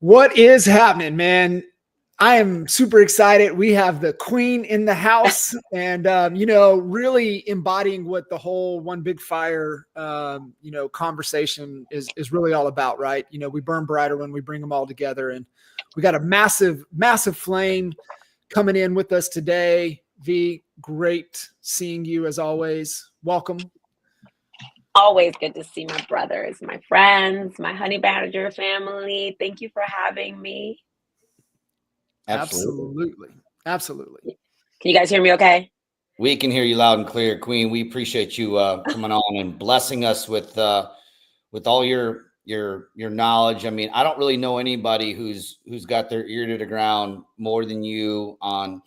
What is happening, man? I am super excited. We have the queen in the house and, really embodying what the whole One Big Fire, conversation is really all about, right? We burn brighter when we bring them all together. And we got a massive, massive flame coming in with us today. V, great seeing you as always. Welcome. Always good to see my brothers, my friends, my Honey Badger family. Thank you for having me. Absolutely. Can you guys hear me okay? We can hear you loud and clear, Queen. We appreciate you coming on and blessing us with all your knowledge. I mean, I don't really know anybody who's got their ear to the ground more than you on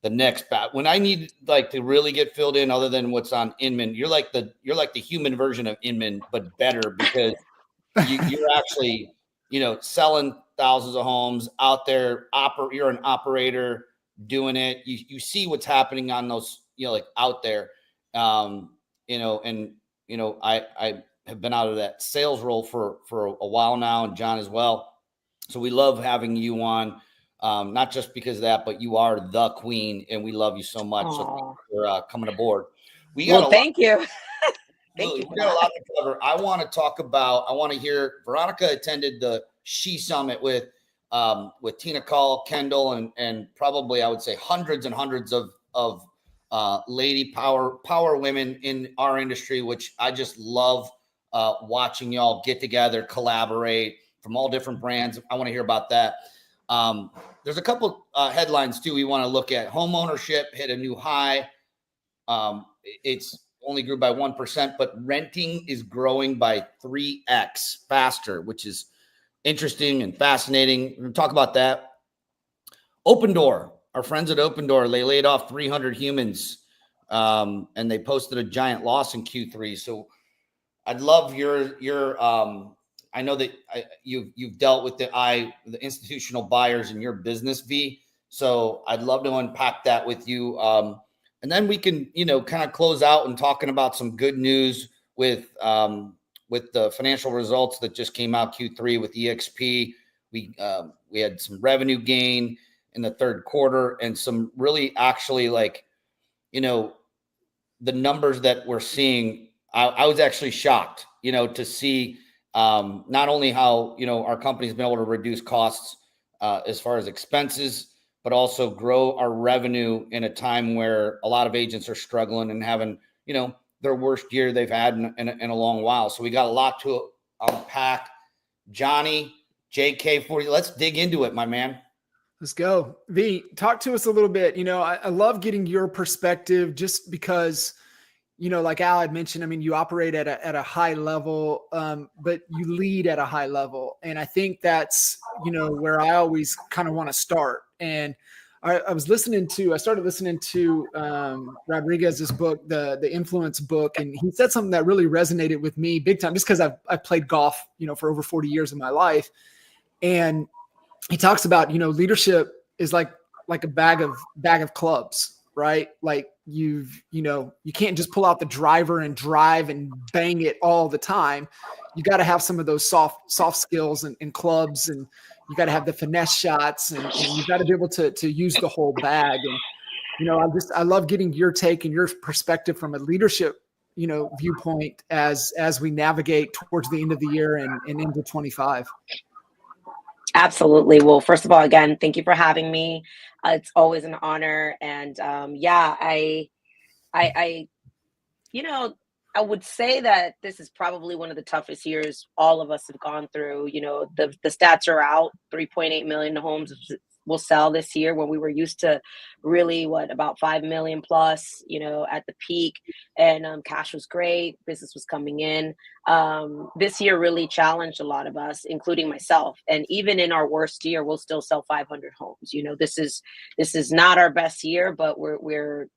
the next bat. When I need to really get filled in, other than what's on Inman, you're like the human version of Inman, but better because you're actually selling thousands of homes out there. You're an operator doing it. You see what's happening on those out there. I have been out of that sales role for a while now, and John as well. So we love having you on. Not just because of that, but you are the queen, and we love you so much. Aww. So thank you for coming aboard. Thank you. We got a lot to cover. I want to hear Veronica attended the She Summit with Tina Call, Kendall, and probably I would say hundreds and hundreds of lady power women in our industry, which I just love watching y'all get together, collaborate from all different brands. I want to hear about that. There's a couple headlines too we want to look at. Home ownership hit a new high. It's only grew by 1%, but renting is growing by 3x faster, which is interesting and fascinating. We're going to talk about that. Open Door, our friends at Open Door, they laid off 300 humans, and they posted a giant loss in Q3. So I'd love your I know that you've dealt with the institutional buyers in your business, V. So I'd love to unpack that with you. And then we can, kind of close out and talking about some good news with the financial results that just came out Q3 with EXP. We had some revenue gain in the third quarter and some really actually the numbers that we're seeing. I was actually shocked, to see not only how, our company's been able to reduce costs as far as expenses, but also grow our revenue in a time where a lot of agents are struggling and having, their worst year they've had in a long while. So we got a lot to unpack. Johnny, JK, for you. Let's dig into it, my man. Let's go. V, talk to us a little bit. I love getting your perspective just because like Al had mentioned, I mean, you operate at a high level, but you lead at a high level. And I think that's, where I always kind of want to start. And I started listening to Rodriguez's book, the Influence book. And he said something that really resonated with me big time, just because I've played golf, for over 40 years of my life. And he talks about, leadership is like a bag of clubs. Right? Like you can't just pull out the driver and drive and bang it all the time. You got to have some of those soft skills and clubs, and you got to have the finesse shots, and you got to be able to use the whole bag. And, I love getting your take and your perspective from a leadership, viewpoint as we navigate towards the end of the year and into 25. Absolutely. Well, first of all, again, thank you for having me. It's always an honor. And I would say that this is probably one of the toughest years all of us have gone through. The stats are out. 3.8 million homes will sell this year, when we were used to really about 5 million plus, at the peak. And cash was great. Business was coming in. This year really challenged a lot of us, including myself. And even in our worst year, we'll still sell 500 homes. This is not our best year, but we're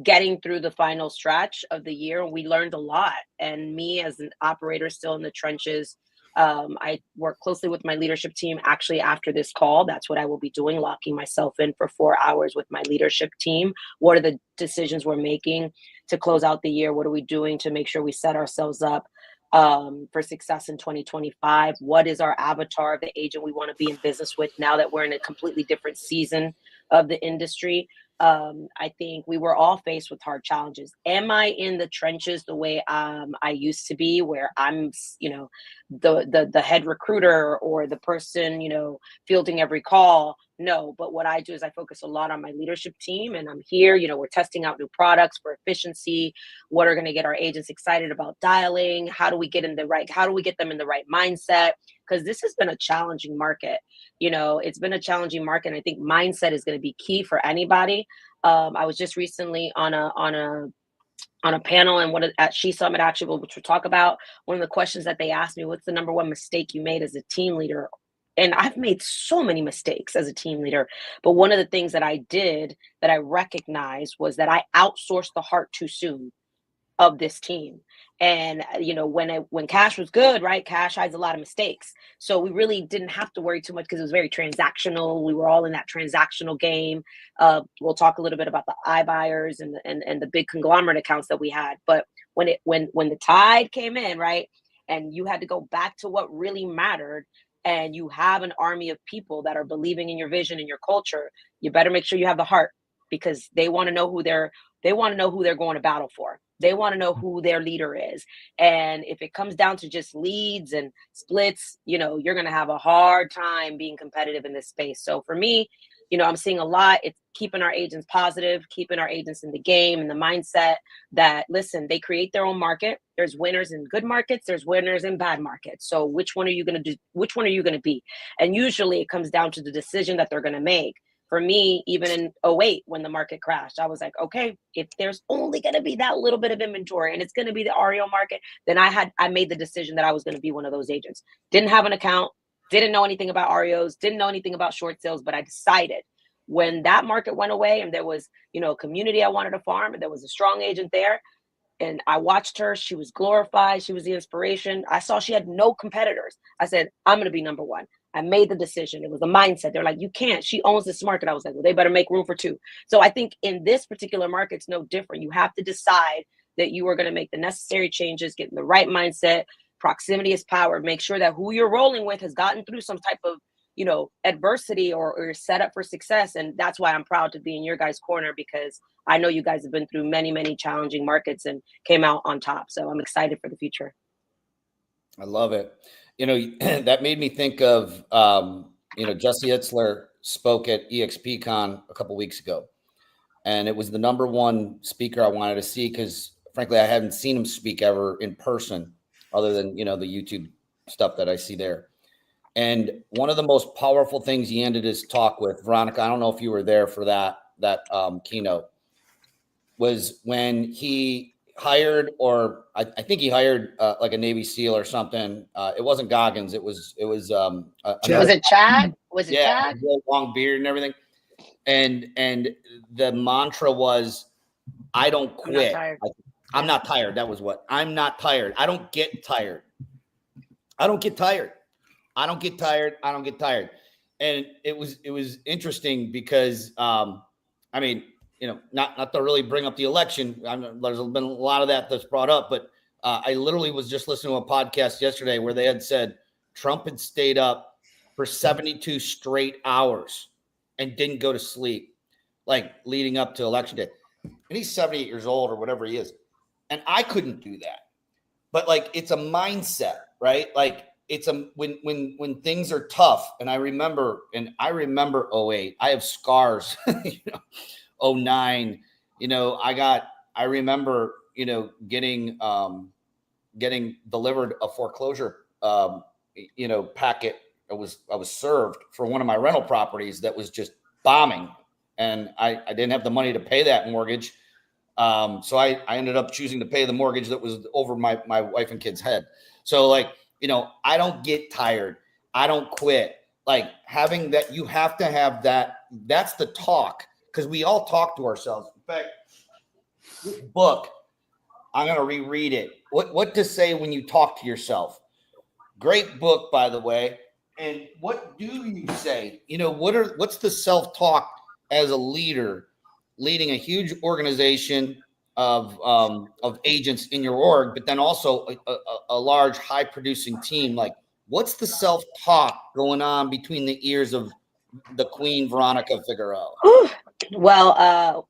getting through the final stretch of the year. We learned a lot. And me as an operator still in the trenches, I work closely with my leadership team. Actually, after this call, that's what I will be doing, locking myself in for 4 hours with my leadership team. What are the decisions we're making to close out the year? What are we doing to make sure we set ourselves up for success in 2025. What is our avatar of the agent we want to be in business with now that we're in a completely different season of the industry? I think we were all faced with hard challenges. Am I in the trenches the way I used to be, where I'm, the head recruiter or the person, fielding every call? No, but what I do is I focus a lot on my leadership team, and I'm here. We're testing out new products for efficiency. What are going to get our agents excited about dialing? How do we get them in the right mindset? Because this has been a challenging market. It's been a challenging market. And I think mindset is going to be key for anybody. I was just recently on a panel and at She Summit actually, which we'll talk about. One of the questions that they asked me, what's the number one mistake you made as a team leader? And I've made so many mistakes as a team leader, but one of the things that I did that I recognized was that I outsourced the heart too soon of this team. And when cash was good, right? Cash hides a lot of mistakes. So we really didn't have to worry too much because it was very transactional. We were all in that transactional game. We'll talk a little bit about the iBuyers and the big conglomerate accounts that we had. But when the tide came in, right, and you had to go back to what really mattered, and you have an army of people that are believing in your vision and your culture, you better make sure you have the heart, because they want to know who they're going to battle for. They want to know who their leader is. And if it comes down to just leads and splits, you're going to have a hard time being competitive in this space. So for me, I'm seeing a lot. It's keeping our agents positive, keeping our agents in the game, and the mindset that, listen, they create their own market. There's winners in good markets. There's winners in bad markets. So which one are you going to do? Which one are you going to be? And usually it comes down to the decision that they're going to make. For me, even in 2008, when the market crashed, I was like, okay, if there's only going to be that little bit of inventory and it's going to be the REO market, then I made the decision that I was going to be one of those agents. Didn't have an account, didn't know anything about REOs, didn't know anything about short sales, but I decided when that market went away and there was, a community I wanted to farm, and there was a strong agent there, and I watched her. She was glorified. She was the inspiration. I saw she had no competitors. I said, I'm going to be number one. I made the decision. It was a mindset. They're like, you can't. She owns this market. I was like, well, they better make room for two. So I think in this particular market, it's no different. You have to decide that you are going to make the necessary changes, get in the right mindset. Proximity is power. Make sure that who you're rolling with has gotten through some type of, adversity or set up for success. And that's why I'm proud to be in your guys' corner, because I know you guys have been through many, many challenging markets and came out on top. So I'm excited for the future. I love it. That made me think of, Jesse Itzler spoke at EXPCon a couple weeks ago, and it was the number one speaker I wanted to see, because frankly, I hadn't seen him speak ever in person other than, the YouTube stuff that I see there. And one of the most powerful things he ended his talk with, Veronica, I don't know if you were there for that keynote, was when he hired, or I think he hired like a Navy SEAL or something. It wasn't Goggins. It was was it Chad? Was it Chad? Real long beard and everything. And the mantra was, I don't quit. I'm not tired. That was what. I'm not tired. I don't get tired. I don't get tired. I don't get tired. I don't get tired. And it was interesting because, not to really bring up the election. There's been a lot of that's brought up, but I literally was just listening to a podcast yesterday where they had said Trump had stayed up for 72 straight hours and didn't go to sleep, like leading up to election day. And he's 78 years old or whatever he is. And I couldn't do that. But like, it's a mindset, right? Like, it's when things are tough. And I remember 2008. I have scars. 2009. I remember getting delivered a foreclosure packet. I was served for one of my rental properties that was just bombing, and I didn't have the money to pay that mortgage. So I ended up choosing to pay the mortgage that was over my wife and kids' head. So I don't get tired. I don't quit. Like, having that, you have to have that. That's the talk, because we all talk to ourselves. In fact, this book, I'm going to reread it. What to say when you talk to yourself. Great book, by the way. And what do you say? What's the self-talk as a leader, leading a huge organization, of agents in your org, but then also a large, high producing team. Like, what's the self talk going on between the ears of the Queen Veronica Figueroa? Well,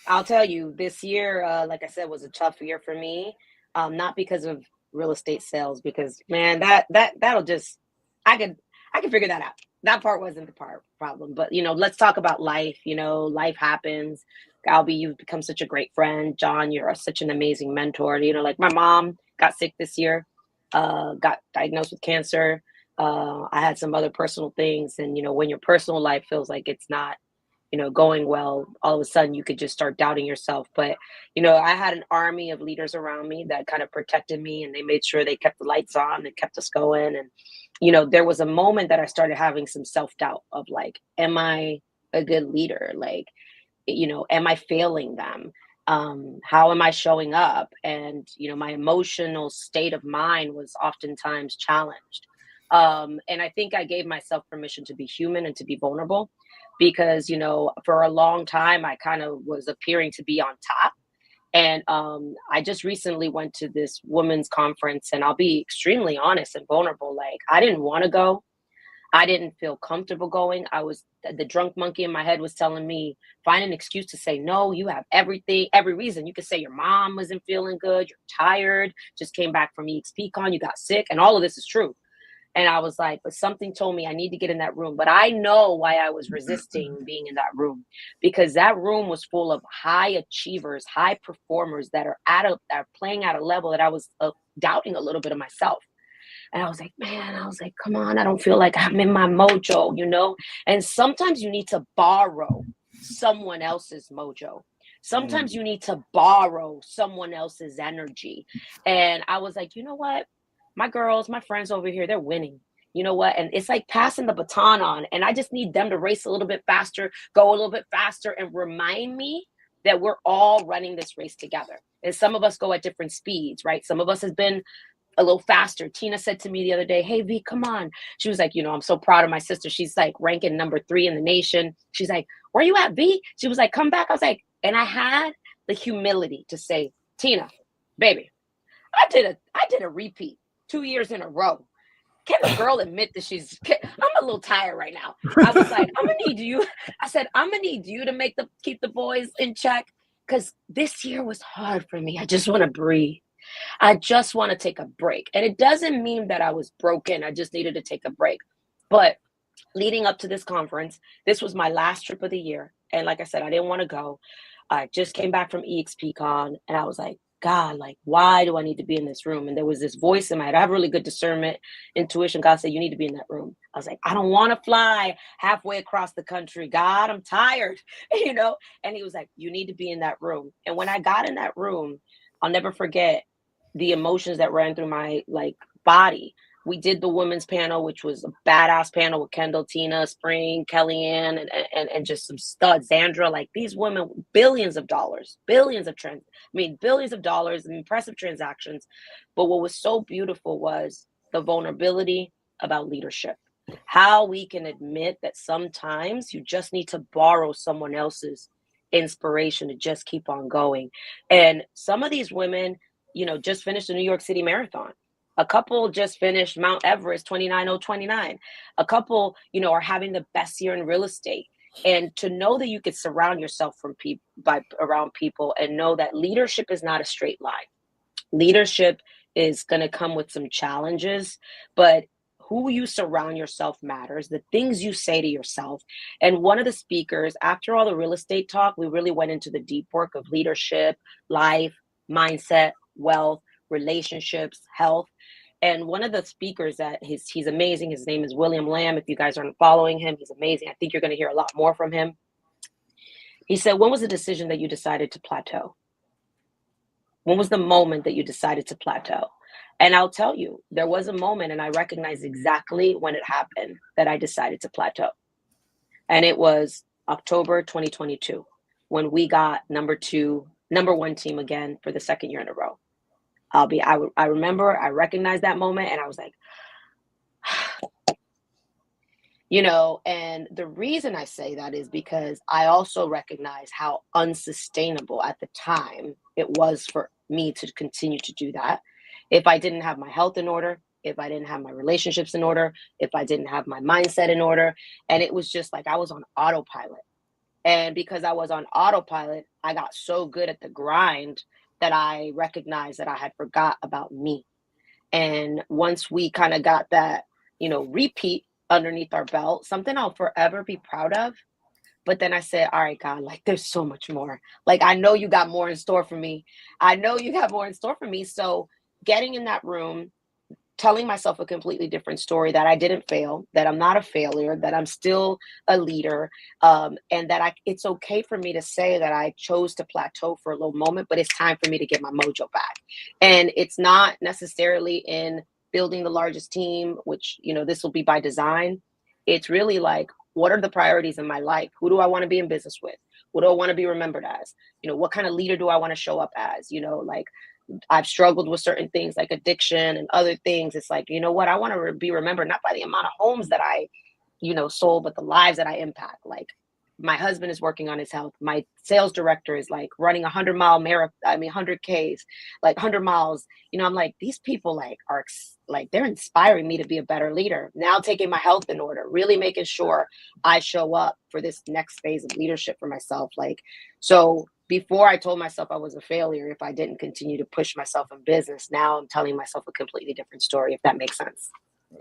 I'll tell you, this year, like I said, was a tough year for me. Not because of real estate sales, because man, that'll just, I could figure that out. That part wasn't the problem, but let's talk about life. Life happens. Albie, you've become such a great friend. John, you're such an amazing mentor. Like my mom got sick this year, got diagnosed with cancer. I had some other personal things, and when your personal life feels like it's not going well, all of a sudden you could just start doubting yourself. But, I had an army of leaders around me that kind of protected me, and they made sure they kept the lights on and kept us going. And, there was a moment that I started having some self-doubt of like, am I a good leader? Like, am I failing them? How am I showing up? And, my emotional state of mind was oftentimes challenged. And I think I gave myself permission to be human and to be vulnerable, because for a long time I kind of was appearing to be on top. And I just recently went to this women's conference, and I'll be extremely honest and vulnerable. Like, I didn't want to go. I didn't feel comfortable going. The drunk monkey in my head was telling me, find an excuse to say no. You have every reason. You could say your mom wasn't feeling good, you're tired, just came back from EXPCon, you got sick, and all of this is true. And I was like, but something told me I need to get in that room. But I know why I was resisting being in that room, because that room was full of high achievers, high performers that are playing at a level that I was doubting a little bit of myself. And I was like, man, come on, I don't feel like I'm in my mojo, And sometimes you need to borrow someone else's mojo. Sometimes you need to borrow someone else's energy. And I was like, you know what? My girls, my friends over here, they're winning. You know what? And it's like passing the baton on. And I just need them to race a little bit faster, go a little bit faster, and remind me that we're all running this race together. And some of us go at different speeds, right? Some of us has been a little faster. Tina said to me the other day, hey, V, come on. She was like, I'm so proud of my sister. She's like ranking number 3 in the nation. She's like, where you at, V? She was like, come back. I was like, and I had the humility to say, Tina, baby, I did a repeat 2 years in a row. Can the girl admit that I'm a little tired right now. I was like, I'm gonna need you. I said, I'm gonna need you to keep the boys in check, because this year was hard for me. I just want to breathe. I just want to take a break. And it doesn't mean that I was broken. I just needed to take a break. But leading up to this conference, this was my last trip of the year. And like I said, I didn't want to go. I just came back from EXPCon, and I was like, God, like, why do I need to be in this room? And there was this voice in my head. I have really good discernment, intuition. God said, you need to be in that room. I was like, I don't want to fly halfway across the country. God, I'm tired, And he was like, you need to be in that room. And when I got in that room, I'll never forget the emotions that ran through my body. We did the women's panel, which was a badass panel with Kendall, Tina, Spring, Kellyanne, and just some studs. Zandra, like these women, billions of dollars, billions of dollars, and impressive transactions. But what was so beautiful was the vulnerability about leadership. How we can admit that sometimes you just need to borrow someone else's inspiration to just keep on going. And some of these women, just finished the New York City Marathon. A couple just finished Mount Everest 29029. A couple, are having the best year in real estate. And to know that you could surround yourself around people, and know that leadership is not a straight line. Leadership is going to come with some challenges, but who you surround yourself matters, the things you say to yourself. And one of the speakers, after all the real estate talk, we really went into the deep work of leadership, life, mindset, wealth, relationships, health. And one of the speakers that he's amazing. His name is William Lamb. If you guys aren't following him, he's amazing. I think you're going to hear a lot more from him. He said, when was the decision that you decided to plateau? When was the moment that you decided to plateau? And I'll tell you, there was a moment, and I recognize exactly when it happened, that I decided to plateau. And it was October 2022, when we got number 1 team again for the second year in a row. I remember, I recognized that moment, and I was like, and the reason I say that is because I also recognize how unsustainable at the time it was for me to continue to do that. If I didn't have my health in order, if I didn't have my relationships in order, if I didn't have my mindset in order, and it was just like I was on autopilot. And because I was on autopilot, I got so good at the grind that I recognized that I had forgot about me. And once we kind of got that, repeat underneath our belt, something I'll forever be proud of. But then I said, all right, God, like there's so much more. Like, I know you got more in store for me. I know you got more in store for me. So getting in that room, telling myself a completely different story, that I didn't fail, that I'm not a failure, that I'm still a leader, and that it's okay for me to say that I chose to plateau for a little moment, but it's time for me to get my mojo back. And it's not necessarily in building the largest team, which, this will be by design. It's really like, what are the priorities in my life? Who do I want to be in business with? What do I want to be remembered as? What kind of leader do I want to show up as? Like, I've struggled with certain things like addiction and other things. It's like, you know what? I want to be remembered not by the amount of homes that I, sold, but the lives that I impact. Like, my husband is working on his health. My sales director is like running 100-mile marathon. 100Ks, like 100 miles. I'm like, these people are like, they're inspiring me to be a better leader. Now taking my health in order, really making sure I show up for this next phase of leadership for myself. Like, so before I told myself I was a failure if I didn't continue to push myself in business. Now I'm telling myself a completely different story, if that makes sense.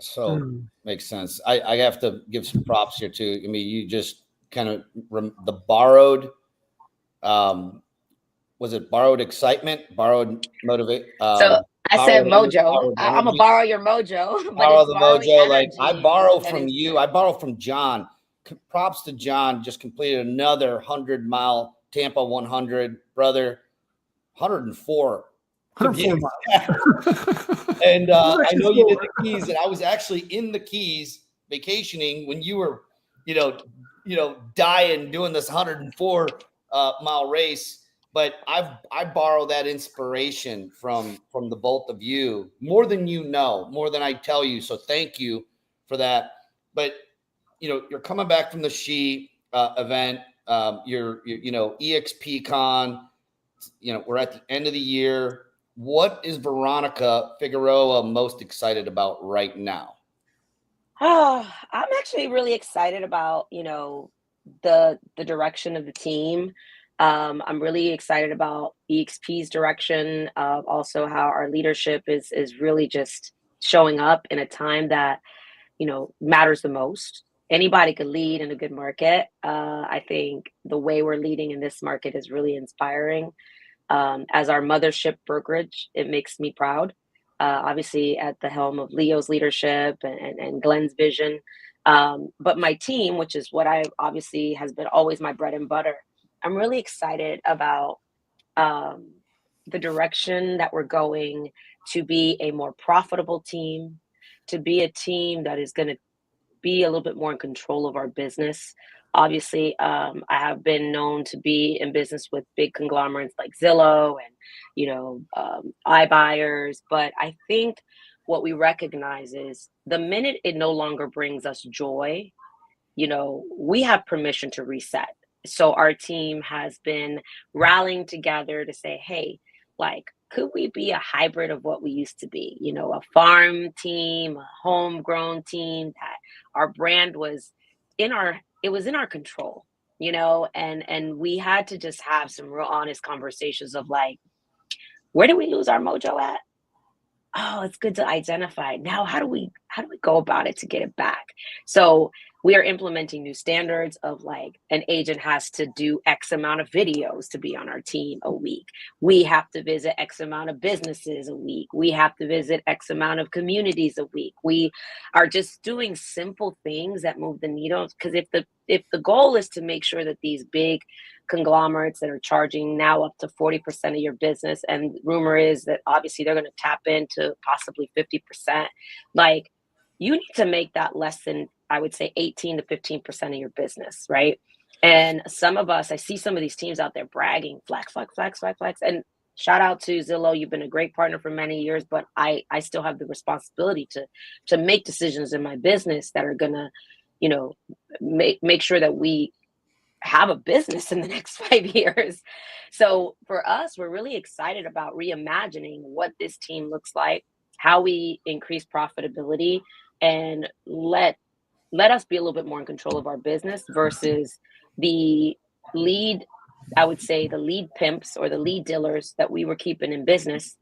So makes sense. I have to give some props here too. I mean, you just kind of the borrowed, was it borrowed excitement, borrowed motivate? So I said mojo. I'm gonna borrow your mojo. Borrow the mojo. Like, I borrow That from is you. good. I borrow from John. Props to John. Just completed another 100-mile Tampa 100, brother. 104. 104 miles. And I know you did the Keys, and I was actually in the Keys vacationing when you were, dying doing this 104 mile race. But I borrow that inspiration from the both of you, more than more than I tell you. So thank you for that. But you're coming back from the She event. You're EXP Con. We're at the end of the year. What is Veronica Figueroa most excited about right now? Oh, I'm actually really excited about, the direction of the team. I'm really excited about EXP's direction, also how our leadership is really just showing up in a time that, matters the most. Anybody could lead in a good market. I think the way we're leading in this market is really inspiring. As our mothership brokerage, it makes me proud. Obviously, at the helm of Leo's leadership and Glenn's vision. But my team, which is what I obviously has been always my bread and butter, I'm really excited about the direction that we're going to be a more profitable team, to be a team that is going to be a little bit more in control of our business. Obviously, I have been known to be in business with big conglomerates like Zillow and, iBuyers. But I think what we recognize is the minute it no longer brings us joy, we have permission to reset. So our team has been rallying together to say, hey, like, could we be a hybrid of what we used to be? A farm team, a homegrown team, that our brand was in our control, and we had to just have some real honest conversations of like, where do we lose our mojo at? Oh, it's good to identify. Now, how do we go about it to get it back? So we are implementing new standards of like an agent has to do X amount of videos to be on our team a week. We have to visit X amount of businesses a week. We have to visit X amount of communities a week. We are just doing simple things that move the needle. Because if the goal is to make sure that these big conglomerates that are charging now up to 40% of your business, and rumor is that obviously they're going to tap into possibly 50%, like, you need to make that less than, I would say, 18 to 15% of your business, right? And some of us, I see some of these teams out there bragging, flex, flex, flex, flex, flex. And shout out to Zillow. You've been a great partner for many years, but I still have the responsibility to make decisions in my business that are going to, make sure that we have a business in the next 5 years. So for us, we're really excited about reimagining what this team looks like, how we increase profitability, and let us be a little bit more in control of our business versus the lead, I would say the lead pimps or the lead dealers that we were keeping in business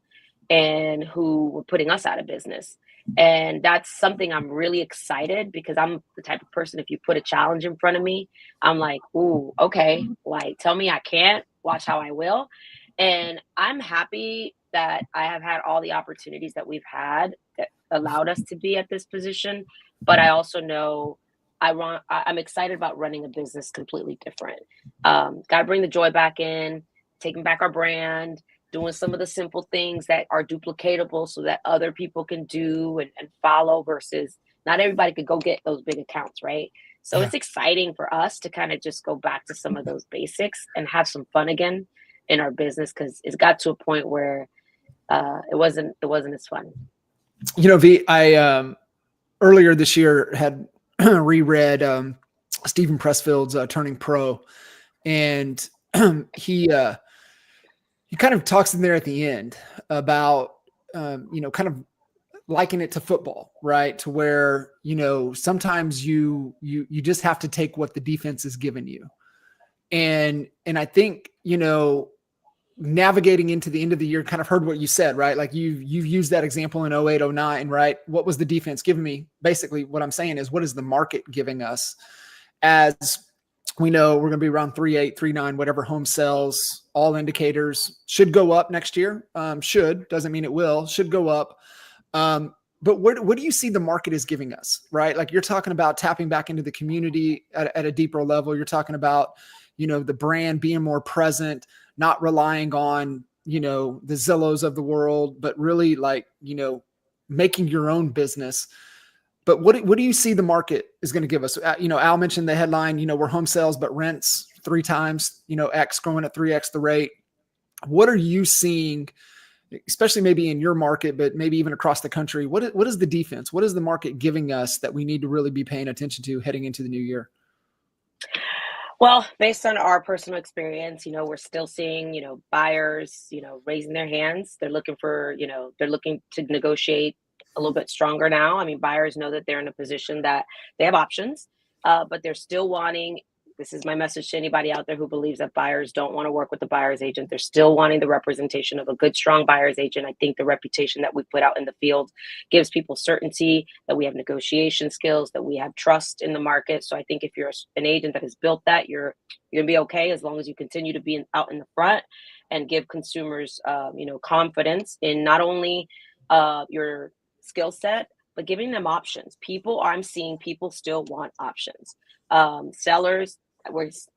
and who were putting us out of business. And that's something I'm really excited, because I'm the type of person, if you put a challenge in front of me, I'm like, ooh, okay, like tell me I can't, watch how I will. And I'm happy that I have had all the opportunities that we've had that allowed us to be at this position. But I also know I'm excited about running a business completely different. Got to bring the joy back in, taking back our brand, doing some of the simple things that are duplicatable so that other people can do and follow, versus not everybody could go get those big accounts, right? So Yeah. it's exciting for us to kind of just go back to some of those basics and have some fun again in our business, because it's got to a point where it wasn't as fun. You know, V, I earlier this year had reread Stephen Pressfield's Turning Pro, and he kind of talks in there at the end about kind of liken it to football, right? To where sometimes you just have to take what the defense is giving you, and I think navigating into the end of the year, kind of heard what you said, right? Like you've used that example in 08, 09, right? What was the defense giving me? Basically, what I'm saying is, what is the market giving us? As we know, we're going to be around 3.8, 3.9, whatever home sales. All indicators should go up next year. Should, doesn't mean it will, should go up. But what do you see the market is giving us, right? Like you're talking about tapping back into the community at a deeper level. You're talking about, the brand being more present, not relying on, the Zillows of the world, but really like, making your own business. But what do you see the market is going to give us? Al mentioned the headline, we're home sales, but rents 3 times, X growing at 3X the rate. What are you seeing, especially maybe in your market, but maybe even across the country? What is the defense? What is the market giving us that we need to really be paying attention to heading into the new year? Well, based on our personal experience, we're still seeing, buyers, raising their hands. They're looking to negotiate a little bit stronger now. I mean, buyers know that they're in a position that they have options, but they're still wanting. This is my message to anybody out there who believes that buyers don't want to work with the buyer's agent. They're still wanting the representation of a good, strong buyer's agent. I think the reputation that we put out in the field gives people certainty that we have negotiation skills, that we have trust in the market. So I think if you're an agent that has built that, you're going to be okay, as long as you continue to be out in the front and give consumers, confidence in not only your skill set, but giving them options. I'm seeing people still want options. Sellers,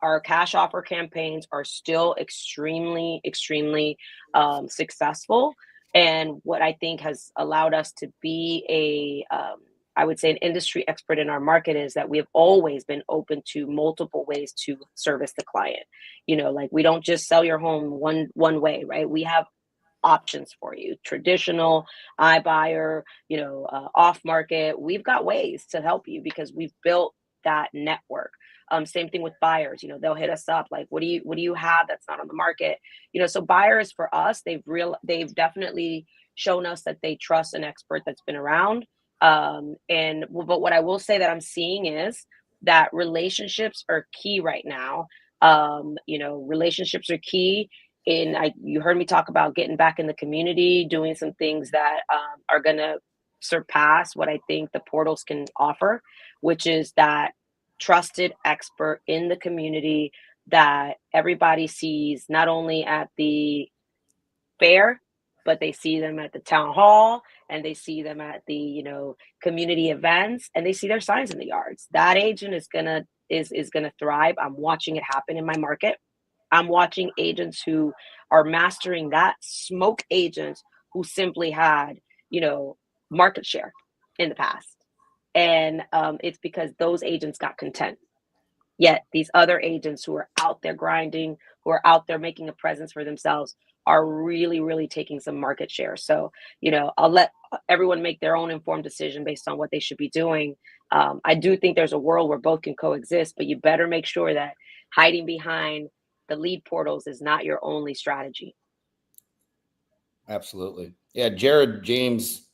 our cash offer campaigns are still extremely, extremely successful. And what I think has allowed us to be I would say an industry expert in our market is that we have always been open to multiple ways to service the client. Like we don't just sell your home one way, right? We have options for you: traditional, iBuyer, off market. We've got ways to help you because we've built that network. Same thing with buyers. They'll hit us up like, what do you have that's not on the market? So buyers, for us, they've definitely shown us that they trust an expert that's been around. But what I will say that I'm seeing is that relationships are key right now. Relationships are key. You heard me talk about getting back in the community, doing some things that are going to surpass what I think the portals can offer, which is that trusted expert in the community that everybody sees, not only at the fair, but they see them at the town hall, and they see them at the community events, and they see their signs in the yards. That agent is gonna thrive. I'm watching it happen in my market. I'm watching agents who are mastering that, smoke agents who simply had market share in the past. And it's because those agents got content. Yet these other agents who are out there grinding, who are out there making a presence for themselves, are really, really taking some market share. So, I'll let everyone make their own informed decision based on what they should be doing. I do think there's a world where both can coexist, but you better make sure that hiding behind the lead portals is not your only strategy. Absolutely. Yeah. Jared James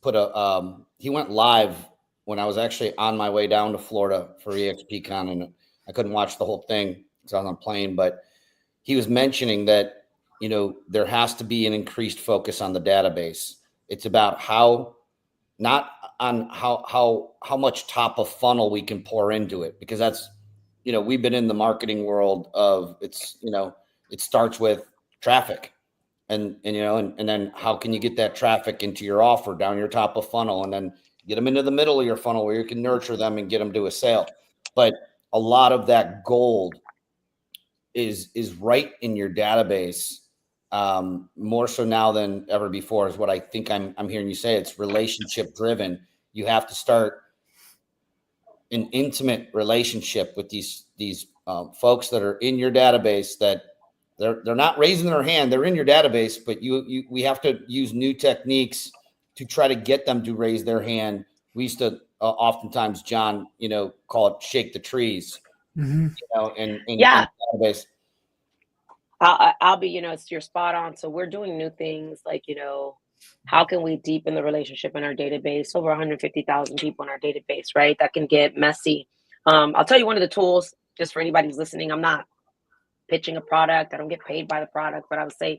he went live when I was actually on my way down to Florida for EXPCon, and I couldn't watch the whole thing because I was on a plane, but he was mentioning that, there has to be an increased focus on the database. It's about not on how much top of funnel we can pour into it, because that's, we've been in the marketing world of it starts with traffic. And then how can you get that traffic into your offer down your top of funnel, and then get them into the middle of your funnel where you can nurture them and get them to a sale. But a lot of that gold is right in your database, more so now than ever before, is what I think I'm hearing you say. It's relationship driven. You have to start an intimate relationship with these folks that are in your database, that they're not raising their hand. They're in your database, but we have to use new techniques to try to get them to raise their hand. We used to oftentimes, John, call it shake the trees, in database. I'll be, you're spot on. So we're doing new things like, how can we deepen the relationship in our database? Over 150,000 people in our database, right? That can get messy. I'll tell you one of the tools, just for anybody who's listening. I'm not pitching a product. I don't get paid by the product, but I would say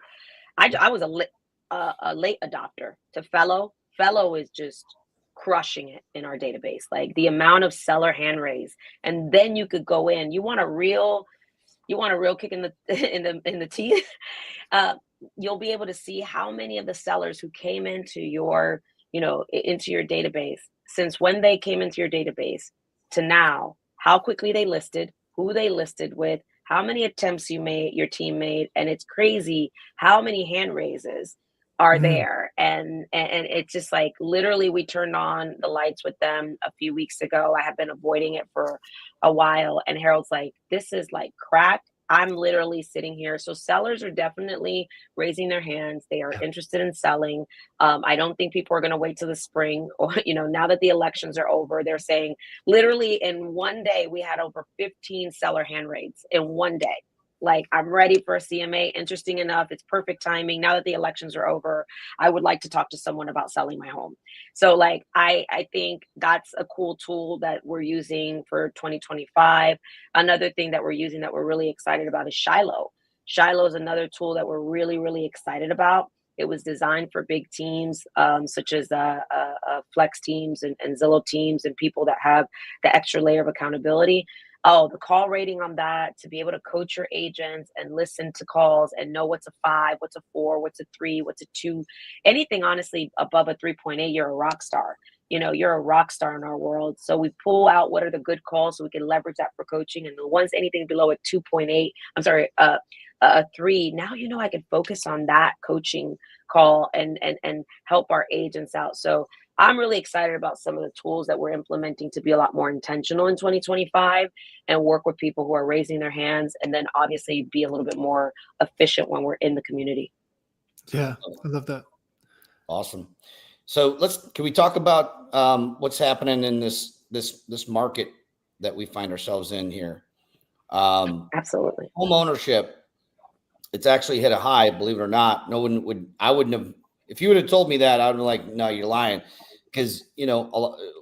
I was a late adopter to Fellow. Fellow is just crushing it in our database. Like the amount of seller hand raise, and then you could go in. You want a real kick in the teeth. You'll be able to see how many of the sellers who came into your database, since when they came into your database to now, how quickly they listed, who they listed with, how many attempts your team made. And it's crazy how many hand raises are there. And it's just like, literally, we turned on the lights with them a few weeks ago. I have been avoiding it for a while. And Harold's like, this is like crack. I'm literally sitting here. So sellers are definitely raising their hands. They are interested in selling. I don't think people are going to wait till the spring, or, now that the elections are over. They're saying literally in one day, we had over 15 seller hand raises in one day. Like, I'm ready for a CMA. Interesting enough, it's perfect timing. Now that the elections are over, I would like to talk to someone about selling my home. So like, I think that's a cool tool that we're using for 2025. Another thing that we're using that we're really excited about is Shiloh. Shiloh is another tool that we're really, really excited about. It was designed for big teams, such as Flex teams and Zillow teams, and people that have the extra layer of accountability. Oh, the call rating on that, to be able to coach your agents and listen to calls and know what's a 5, what's a 4, what's a 3, what's a 2, anything honestly above a 3.8, you're a rock star. You're a rock star in our world. So we pull out what are the good calls so we can leverage that for coaching. And the ones, anything below a 2.8, a 3, now, I can focus on that coaching call and help our agents out. So I'm really excited about some of the tools that we're implementing to be a lot more intentional in 2025 and work with people who are raising their hands, and then obviously be a little bit more efficient when we're in the community. Yeah, I love that. Awesome. So can we talk about what's happening in this market that we find ourselves in here? Absolutely. Home ownership, it's actually hit a high, believe it or not. I wouldn't have, if you would have told me that, I would have been like, no, you're lying. Because,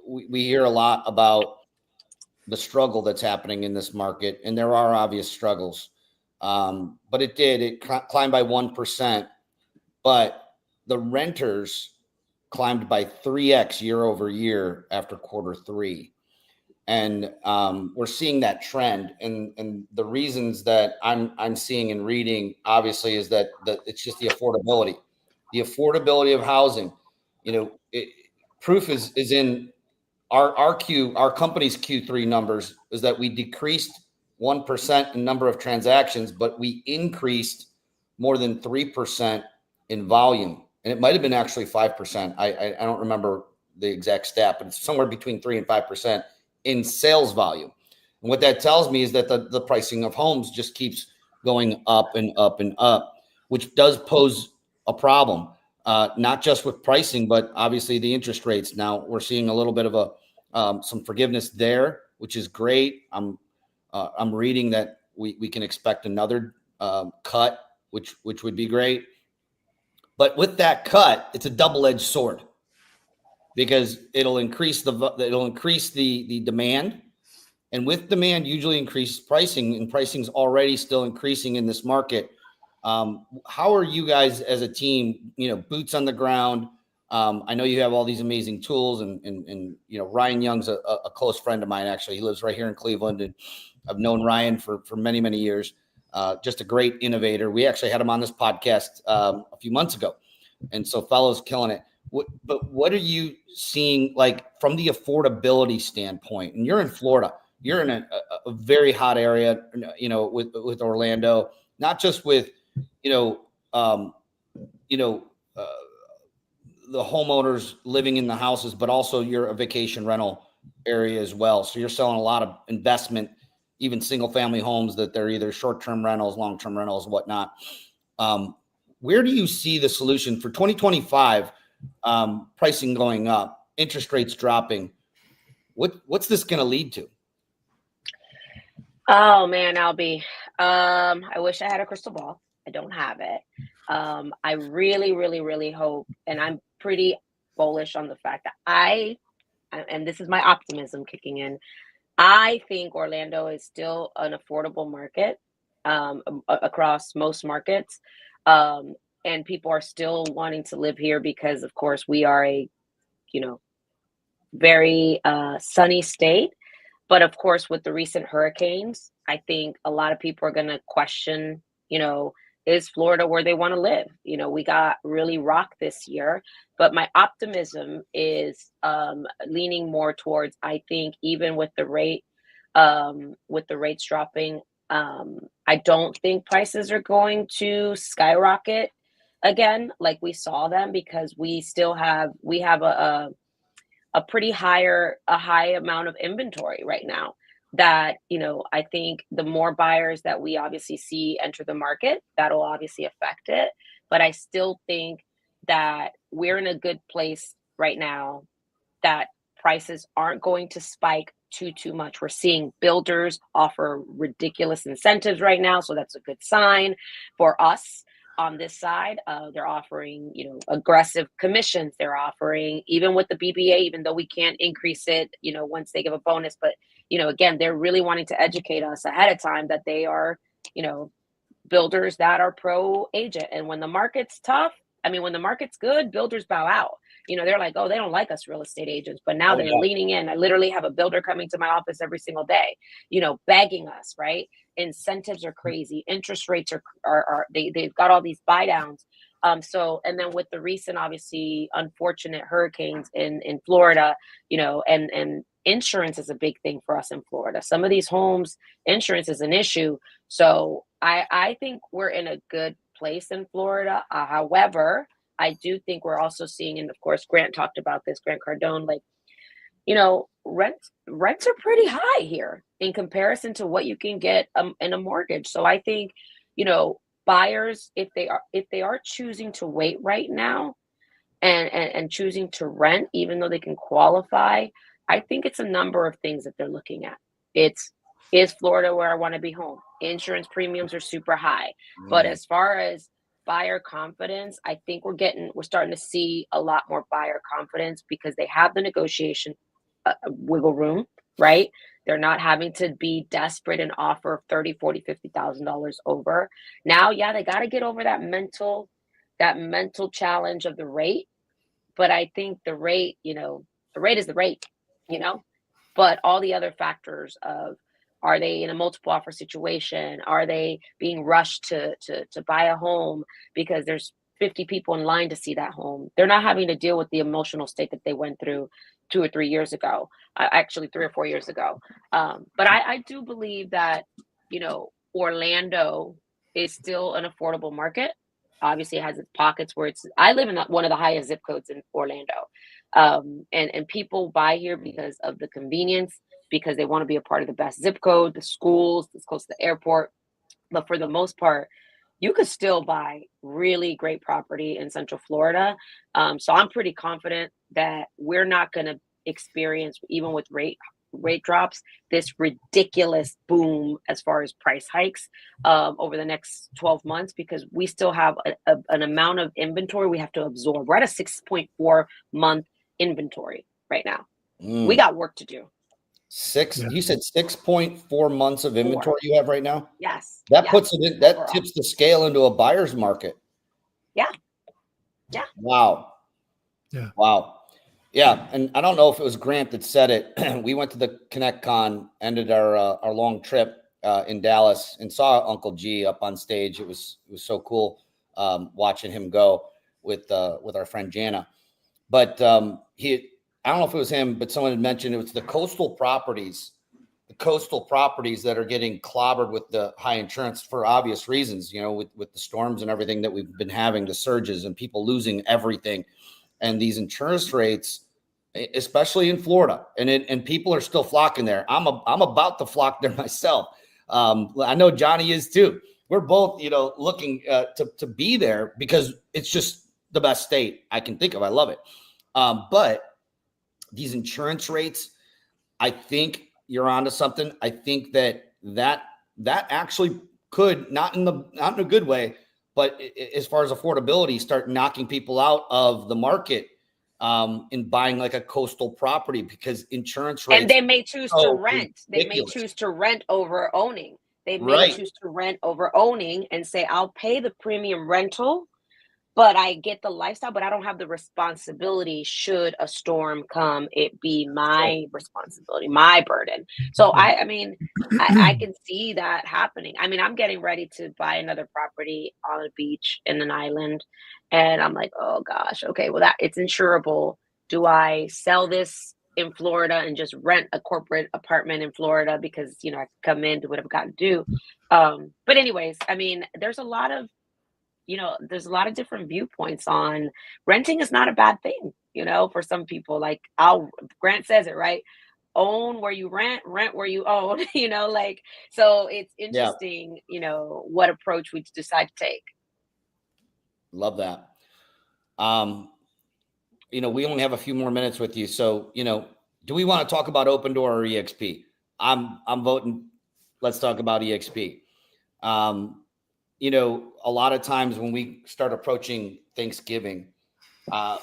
we hear a lot about the struggle that's happening in this market, and there are obvious struggles. But it climbed by 1%, but the renters climbed by 3x year over year after Q3. And we're seeing that trend. And the reasons that I'm seeing and reading, obviously, is that it's just the affordability of housing. Proof is in our company's Q3 numbers, is that we decreased 1% in number of transactions, but we increased more than 3% in volume. And it might have been actually 5%. I don't remember the exact stat, but it's somewhere between 3 and 5% in sales volume. And what that tells me is that the pricing of homes just keeps going up and up and up, which does pose a problem. Not just with pricing, but obviously the interest rates. Now we're seeing a little bit of some forgiveness there, which is great. I'm reading that we can expect another cut, which would be great. But with that cut, it's a double-edged sword because it'll increase the demand, and with demand usually increase pricing, and pricing's already still increasing in this market. How are you guys as a team, boots on the ground? I know you have all these amazing tools, and Ryan Young's a close friend of mine. Actually, he lives right here in Cleveland, and I've known Ryan for many, many years. Just a great innovator. We actually had him on this podcast a few months ago, and so fellow's killing it. But what are you seeing, like, from the affordability standpoint? And you're in Florida. You're in a very hot area, with Orlando, not just with, the homeowners living in the houses, but also you're a vacation rental area as well. So you're selling a lot of investment, even single family homes that they're either short-term rentals, long-term rentals, whatnot. Where do you see the solution for 2025? Pricing going up, interest rates dropping. What's this going to lead to? Oh man, Albie. I wish I had a crystal ball. I don't have it. I really, really, really hope, and I'm pretty bullish on the fact that and this is my optimism kicking in. I think Orlando is still an affordable market across most markets. And people are still wanting to live here because, of course, we are a, very sunny state. But of course, with the recent hurricanes, I think a lot of people are going to question, is Florida where they want to live? We got really rocked this year, but my optimism is leaning more towards, I think, even with the rates dropping, I don't think prices are going to skyrocket again like we saw them, because we have a pretty high amount of inventory right now that, I think the more buyers that we obviously see enter the market, that'll obviously affect it. But I still think that we're in a good place right now, that prices aren't going to spike too much. We're seeing builders offer ridiculous incentives right now, so that's a good sign for us. On this side, they're offering, aggressive commissions. They're offering, even with the BBA, even though we can't increase it, once they give a bonus. But, again, they're really wanting to educate us ahead of time that they are, builders that are pro agent. And when the market's tough, when the market's good, builders bow out. They're like, oh, they don't like us real estate agents, but now they're leaning in. I literally have a builder coming to my office every single day, begging us, right? Incentives are crazy. Interest rates they've got all these buy downs. And then with the recent, obviously, unfortunate hurricanes in Florida, and insurance is a big thing for us in Florida. Some of these homes, insurance is an issue. So I think we're in a good place in Florida. However, I do think we're also seeing, and of course, Grant talked about this, Grant Cardone, like, rents are pretty high here in comparison to what you can get in a mortgage. So I think, buyers, if they are choosing to wait right now and choosing to rent, even though they can qualify, I think it's a number of things that they're looking at. Is Florida where I want to be home? Insurance premiums are super high. But as far as buyer confidence, I think we're starting to see a lot more buyer confidence because they have the negotiation wiggle room, right? They're not having to be desperate and offer $30,000, $40,000, $50,000 over. Now, they got to get over that mental challenge of the rate. But I think the rate, the rate is the rate, but all the other factors of, are they in a multiple offer situation? Are they being rushed to buy a home because there's 50 people in line to see that home? They're not having to deal with the emotional state that they went through 2 or 3 years ago, actually 3 or 4 years ago. But I do believe that, Orlando is still an affordable market. Obviously, it has its pockets where I live in one of the highest zip codes in Orlando. And people buy here because of the convenience, because they want to be a part of the best zip code, the schools, it's close to the airport. But for the most part, you could still buy really great property in Central Florida. So I'm pretty confident that we're not going to experience, even with rate drops, this ridiculous boom as far as price hikes over the next 12 months, because we still have an amount of inventory we have to absorb. We're at a 6.4 month inventory right now. We got work to do. You said 6.4 months of inventory you have right now? Yes. That puts it in, that tips the scale into a buyer's market. Yeah. Yeah. Wow. Yeah. Wow. Yeah. And I don't know if it was Grant that said it. We went to the ConnectCon, ended our long trip in Dallas, and saw Uncle G up on stage. It was so cool watching him go with our friend Jana. But I don't know if it was him, but someone had mentioned it was the coastal properties that are getting clobbered with the high insurance for obvious reasons, you know, with the storms and everything that we've been having, the surges and people losing everything. And these insurance rates, especially in Florida, and people are still flocking there. I'm about to flock there myself. I know Johnny is too. We're both, you know, looking to be there because it's just the best state I can think of. I love it. But these insurance rates, I think you're onto something. I think that actually could, not in a good way, but as far as affordability, start knocking people out of the market in buying like a coastal property, because insurance rates. And they may choose to rent. Ridiculous. They may choose to rent over owning. They may Right. choose to rent over owning and say, I'll pay the premium rental, but I get the lifestyle, but I don't have the responsibility. Should a storm come, it be my responsibility, my burden. So I mean, I can see that happening. I mean, I'm getting ready to buy another property on a beach in an island. And I'm like, oh gosh, okay, well, that it's insurable. Do I sell this in Florida and just rent a corporate apartment in Florida because, you know, I can come in, do whatever I got to do. But anyways, I mean, there's a lot of different viewpoints on renting is not a bad thing, you know, for some people. Like Grant says it, right? Own where you rent where you own, you know, like, so it's interesting, you know, what approach we decide to take. Love that. You know, we only have a few more minutes with you. So, you know, do we want to talk about Open Door or EXP? I'm voting. Let's talk about EXP. You know, a lot of times when we start approaching Thanksgiving,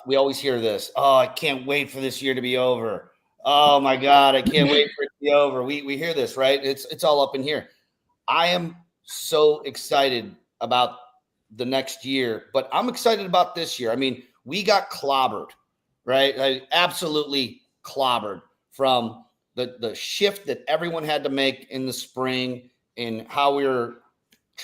we always hear this. Oh, I can't wait for this year to be over. Oh my God, I can't wait for it to be over. We hear this, right? It's all up in here. I am so excited about the next year, but I'm excited about this year. I mean, we got clobbered, right? Absolutely clobbered from the shift that everyone had to make in the spring in how we were,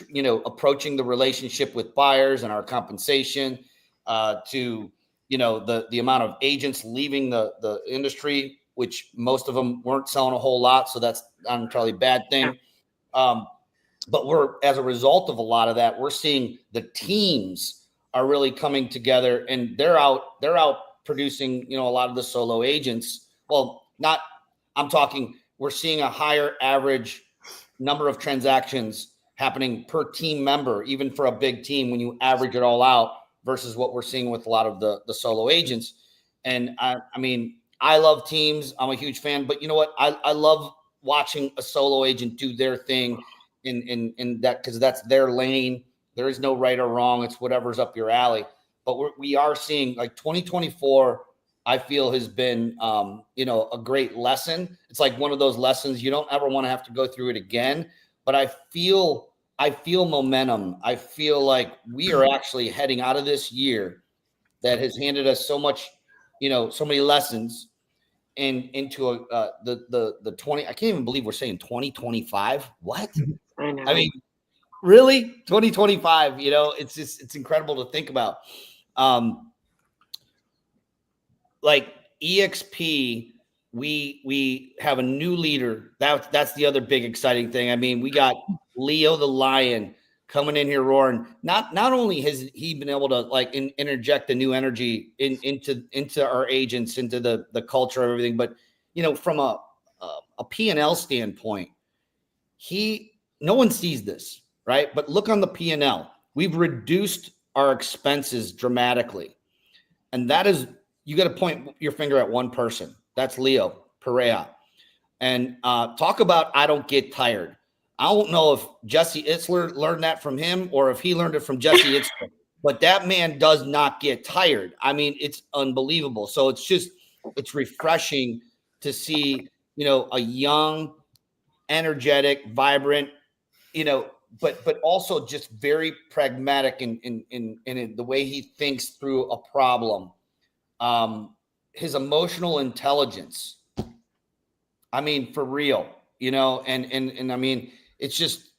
you know, approaching the relationship with buyers and our compensation, to, you know, the amount of agents leaving the industry, which most of them weren't selling a whole lot. So that's not entirely a bad thing. But as a result of a lot of that, we're seeing the teams are really coming together, and they're out producing, you know, a lot of the solo agents. Well, we're seeing a higher average number of transactions happening per team member, even for a big team, when you average it all out, versus what we're seeing with a lot of the solo agents. And I mean, I love teams. I'm a huge fan, but you know what? I love watching a solo agent do their thing in that, because that's their lane. There is no right or wrong. It's whatever's up your alley. But we are seeing, like, 2024, I feel has been, you know, a great lesson. It's like one of those lessons you don't ever want to have to go through it again. But I feel momentum. I feel like we are actually heading out of this year that has handed us so much, you know, so many lessons, and into the 20. I can't even believe we're saying 2025. What? I know. I mean, really? 2025, you know, it's incredible to think about. Like EXP, we have a new leader. That's the other big exciting thing. I mean, we got Leo the Lion coming in here roaring. Not only has he been able to, like, interject a new energy into our agents, into the culture of everything, but, you know, from a P&L standpoint, no one sees this, right? But look on the P&L. We've reduced our expenses dramatically. And that is, you got to point your finger at one person. That's Leo Perea. And talk about I don't get tired. I don't know if Jesse Itzler learned that from him or if he learned it from Jesse Itzler, but that man does not get tired. I mean, it's unbelievable. So it's refreshing to see, a young, energetic, vibrant, but also just very pragmatic in the way he thinks through a problem. His emotional intelligence. I mean, for real, and I mean, it's just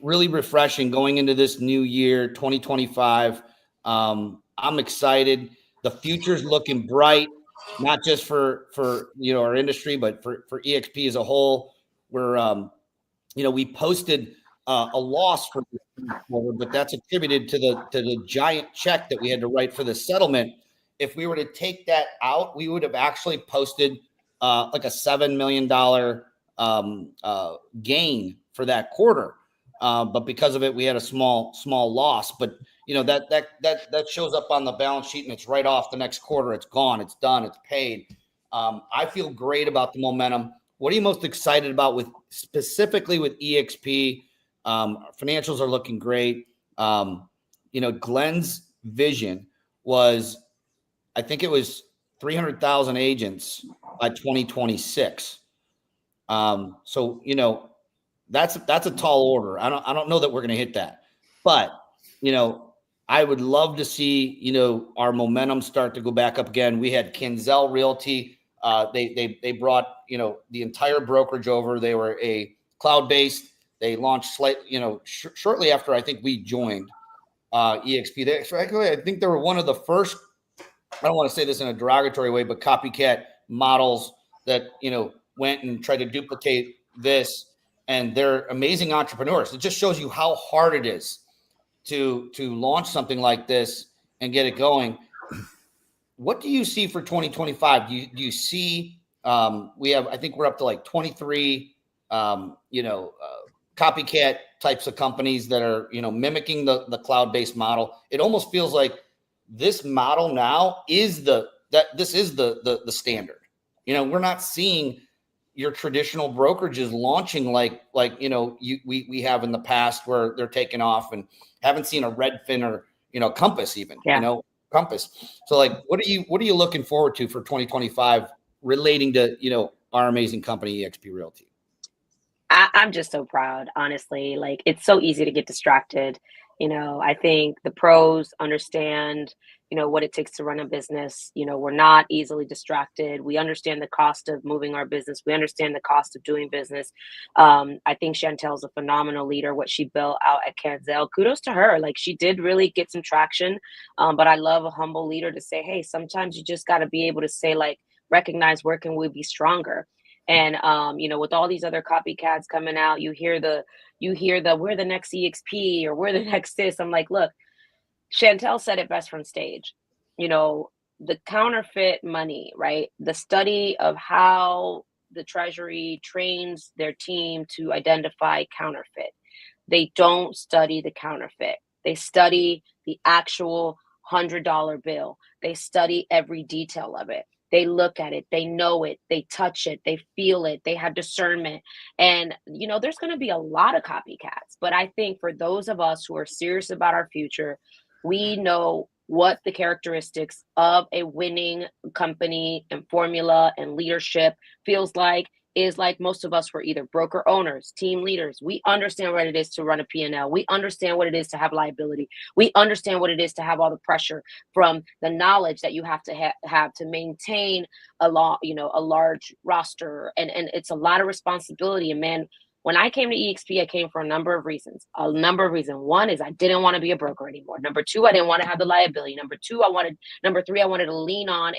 really refreshing going into this new year, 2025. I'm excited. The future's looking bright, not just for our industry, but for EXP as a whole. We're we posted a loss for this quarter, but that's attributed to the giant check that we had to write for the settlement. If we were to take that out, we would have actually posted like a $7 million gain for that quarter. But because of it, we had a small loss. But that shows up on the balance sheet and it's right off the next quarter. It's gone. It's done. It's paid. I feel great about the momentum. What are you most excited about specifically with EXP? Financials are looking great. Glenn's vision was, I think it was 300,000 agents by 2026. So that's a tall order. I don't know that we're going to hit that, but I would love to see our momentum start to go back up again. We had Kinzel Realty. They brought the entire brokerage over. They were a cloud-based. They launched shortly after I think we joined EXP. I think they were one of the first. I don't want to say this in a derogatory way, but copycat models that went and tried to duplicate this. And they're amazing entrepreneurs. It just shows you how hard it is to launch something like this and get it going. What do you see for 2025? Do you see I think we're up to like 23 copycat types of companies that are mimicking the cloud-based model. It almost feels like this model now is the standard. We're not seeing your traditional brokerages launching like we have in the past where they're taking off, and haven't seen a Redfin or Compass even. Yeah. Compass. So what are you looking forward to for 2025 relating to our amazing company EXP Realty? I'm just so proud, honestly. Like, it's so easy to get distracted. I think the pros understand, what it takes to run a business. We're not easily distracted. We understand the cost of moving our business. We understand the cost of doing business. I think Chantel's a phenomenal leader. What she built out at Canzel, kudos to her. Like, she did really get some traction. But I love a humble leader to say, hey, sometimes you just got to be able to say, recognize where can we be stronger. And with all these other copycats coming out, you hear the we're the next EXP or we're the next this. I'm like, look, Chantel said it best from stage. The counterfeit money, right? The study of how the Treasury trains their team to identify counterfeit. They don't study the counterfeit. They study the actual $100 bill. They study every detail of it. They look at it, they know it, they touch it, they feel it, they have discernment. And, there's going to be a lot of copycats. But I think for those of us who are serious about our future, we know what the characteristics of a winning company and formula and leadership feels like. Is like most of us were either broker owners, team leaders. We understand what it is to run a P&L. We understand what it is to have liability. We understand what it is to have all the pressure from the knowledge that you have to have to maintain a large roster. And it's a lot of responsibility. And man, when I came to EXP, I came for a number of reasons. One is I didn't want to be a broker anymore. Number two, I didn't want to have the liability. Number three, I wanted to lean on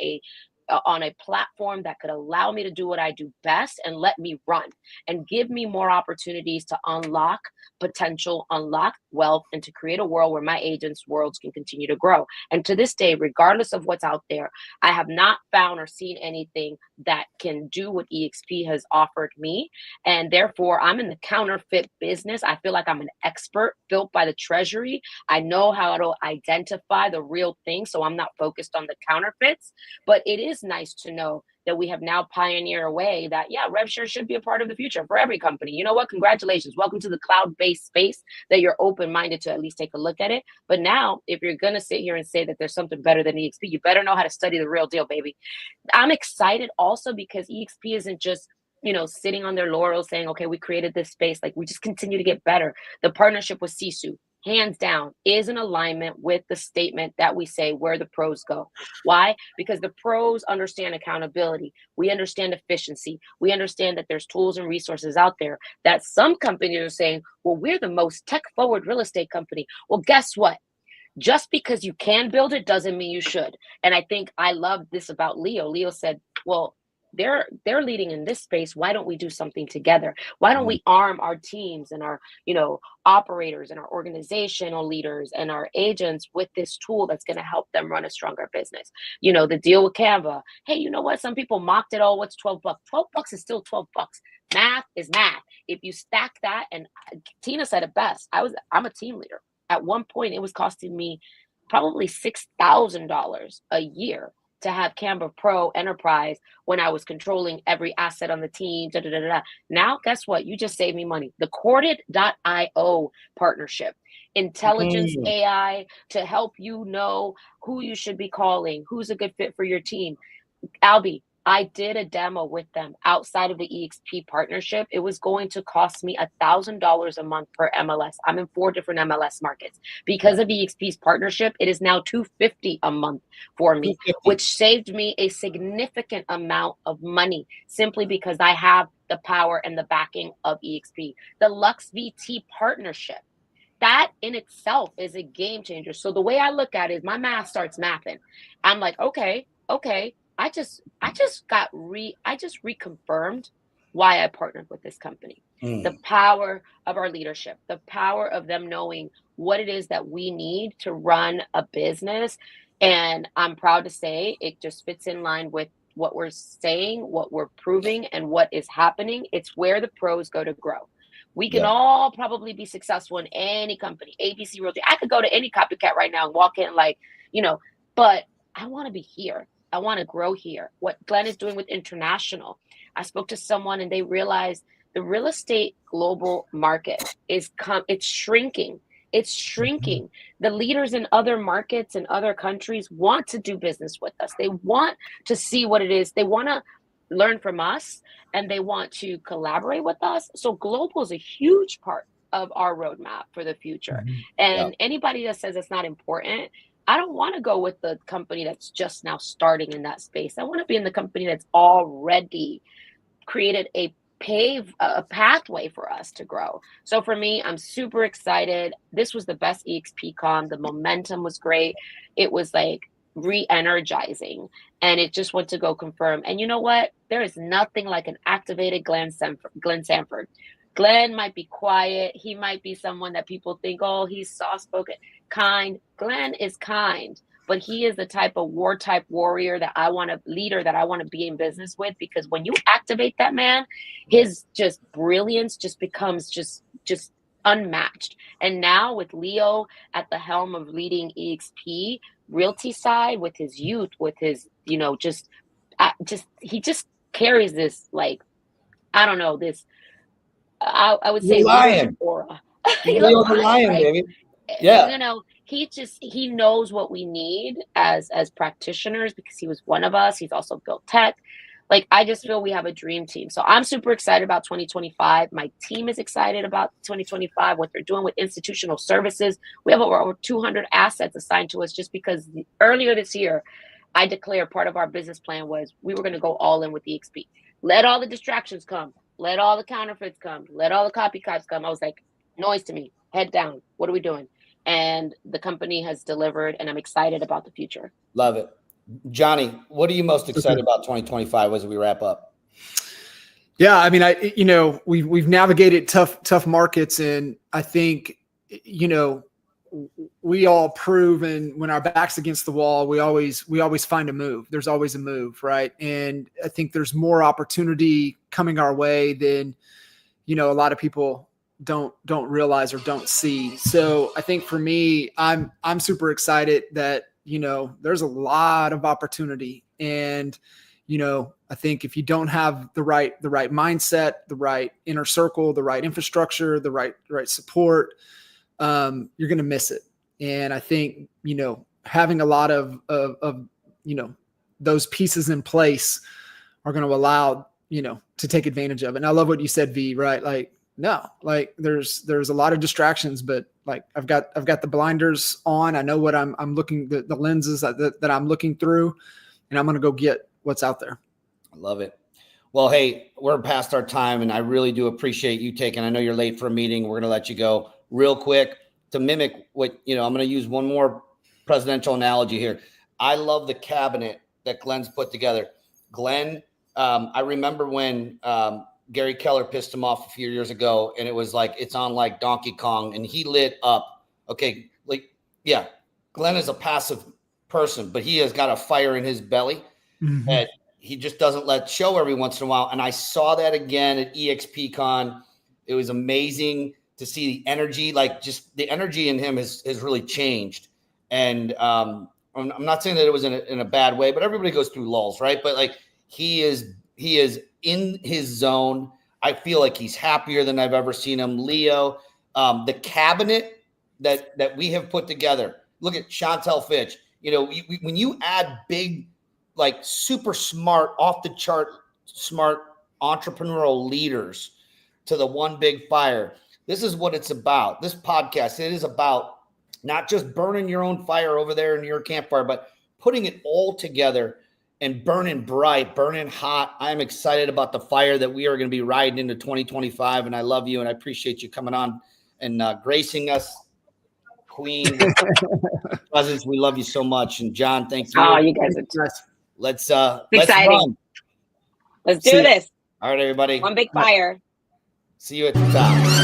a platform that could allow me to do what I do best and let me run and give me more opportunities to unlock potential, unlock wealth, and to create a world where my agents' worlds can continue to grow. And to this day, regardless of what's out there, I have not found or seen anything that can do what EXP has offered me. And therefore, I'm in the counterfeit business. I feel like I'm an expert built by the Treasury. I know how to identify the real thing, so I'm not focused on the counterfeits. But it is is nice to know that we have now pioneered a way that, yeah, rev share should be a part of the future for every company. You know what? Congratulations. Welcome to the cloud-based space that you're open-minded to at least take a look at it. But now, if you're going to sit here and say that there's something better than EXP, you better know how to study the real deal, baby. I'm excited also because EXP isn't just, you know, sitting on their laurels saying, okay, we created this space. Like, we just continue to get better. The partnership with Sisu, hands down, is in alignment with the statement that we say where the pros go. Why? Because the pros understand accountability. We understand efficiency. We understand that there's tools and resources out there that some companies are saying, well, we're the most tech-forward real estate company. Well, guess what? Just because you can build it doesn't mean you should. And I think I love this about Leo. Leo said, well, they're leading in this space. Why don't we do something together? Why don't we arm our teams and our, you know, operators and our organizational leaders and our agents with this tool that's going to help them run a stronger business? You know, the deal with Canva. Hey, you know what? Some people mocked it. Oh, what's 12 bucks? 12 bucks is still 12 bucks. Math is math. If you stack that, and Tina said it best. I'm a team leader. At one point, it was costing me probably $6,000 a year to have Canva Pro Enterprise when I was controlling every asset on the team. Now, guess what? You just saved me money. The Corded.io partnership, intelligence AI to help you know who you should be calling, who's a good fit for your team. Albie, I did a demo with them outside of the EXP partnership. It was going to cost me $1,000 a month per MLS. I'm in 4 different MLS markets. Because of EXP's partnership, it is now $250 a month for me, which saved me a significant amount of money simply because I have the power and the backing of EXP. The Lux VT partnership, that in itself is a game changer. So the way I look at it is my math starts mathing. I'm like, okay. I just reconfirmed why I partnered with this company. The power of our leadership, the power of them knowing what it is that we need to run a business. And I'm proud to say it just fits in line with what we're saying, what we're proving, and what is happening. It's where the pros go to grow. We can all probably be successful in any company, ABC Realty. I could go to any copycat right now and walk in like, you know, but I want to be here. I want to grow here. What Glenn is doing with international. I spoke to someone and they realized the real estate global market it's shrinking. It's shrinking. The leaders in other markets and other countries want to do business with us. They want to see what it is. They want to learn from us and they want to collaborate with us. So global is a huge part of our roadmap for the future. And anybody that says it's not important, I don't want to go with the company that's just now starting in that space. I want to be in the company that's already created a pathway for us to grow. So for me, I'm super excited. This was the best EXPCon. The momentum was great. It was like re-energizing and it just went to go confirm. And you know what? There is nothing like an activated Glenn Sanford. Glenn might be quiet. He might be someone that people think, oh, he's soft-spoken, kind. Glenn is kind, but he is the type of warrior that I want to be in business with, because when you activate that man, his just brilliance just becomes just unmatched. And now with Leo at the helm of leading EXP Realty side, with his youth, with his, you know, he just carries this, like, I don't know, this, I would say lion aura. Leo the lion, right? Baby. Yeah. You know, he knows what we need as practitioners because he was one of us. He's also built tech. Like, I just feel we have a dream team. So I'm super excited about 2025. My team is excited about 2025, what they're doing with institutional services. We have over 200 assets assigned to us just because earlier this year, I declared part of our business plan was we were going to go all in with EXP. Let all the distractions come. Let all the counterfeits come. Let all the copycats come. I was like, noise to me. Head down. What are we doing? And the company has delivered, and I'm excited about the future. Love it. Johnny, what are you most excited about 2025 as we wrap up? Yeah, I mean, we've navigated tough markets, and I think, you know, we all prove, and when our back's against the wall, we always find a move. There's always a move, right? And I think there's more opportunity coming our way than, you know, a lot of people don't realize or don't see. So I think for me, I'm super excited that, you know, there's a lot of opportunity And, you know, I think if you don't have the right mindset, the right inner circle, the right infrastructure, the right support, you're going to miss it. And I think, you know, having a lot of, you know, those pieces in place are going to allow, you know, to take advantage of it. And I love what you said, V, right? Like, no, like there's a lot of distractions, but like I've got the blinders on. I know what I'm looking, the lenses that I'm looking through, and I'm going to go get what's out there. I love it. Well, hey, we're past our time, and I really do appreciate you taking, I know you're late for a meeting. We're going to let you go real quick to mimic what, you know, I'm going to use one more presidential analogy here. I love the cabinet that Glenn's put together. Glenn, I remember when Gary Keller pissed him off a few years ago, and it was like, it's on like Donkey Kong, and he lit up. Okay. Like, yeah, Glenn is a passive person, but he has got a fire in his belly that he just doesn't let show every once in a while. And I saw that again at EXPCon. It was amazing to see the energy, like just the energy in him has really changed. And I'm not saying that it was in a bad way, but everybody goes through lulls, right? But like he is in his zone. I feel like he's happier than I've ever seen him. Leo, the cabinet that we have put together. Look at Chantel Fitch. You know, when you add big, like super smart, off the chart, smart entrepreneurial leaders to the one big fire, this is what it's about. This podcast, it is about not just burning your own fire over there in your campfire, but putting it all together and burning bright, burning hot. I'm excited about the fire that we are going to be riding into 2025. And I love you. And I appreciate you coming on and gracing us, Queen. Presence. We love you so much. And John, thank you. Oh, you guys are just let's exciting. Run. Let's do this. All right, everybody. One big fire. See you at the top.